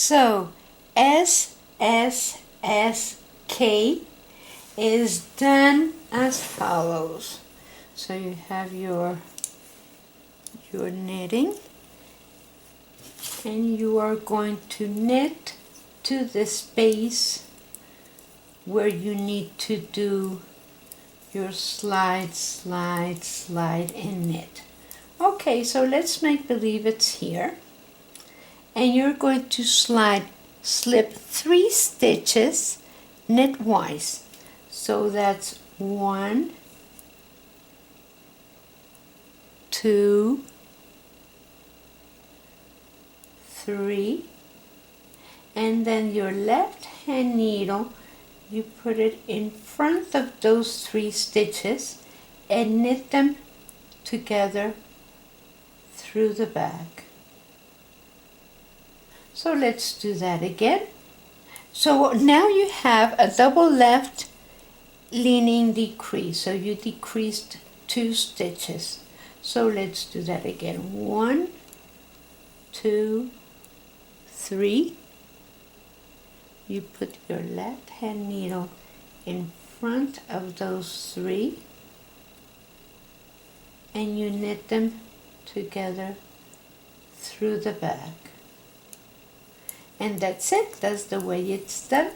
So SSSK is done as follows. So you have your knitting, and you are going to knit to the space where you need to do your slide, slide, slide, and knit. Okay, so let's make believe it's here. And you're going to slip 3 stitches knitwise. So that's 1, 2, 3, and then your left hand needle, you put it in front of those 3 stitches and knit them together through the back. So let's do that again. So now you have a double left leaning decrease. So you decreased 2 stitches. So let's do that again. 1, 2, 3. You put your left hand needle in front of those 3 and you knit them together through the back. And that's it. That's the way it's done.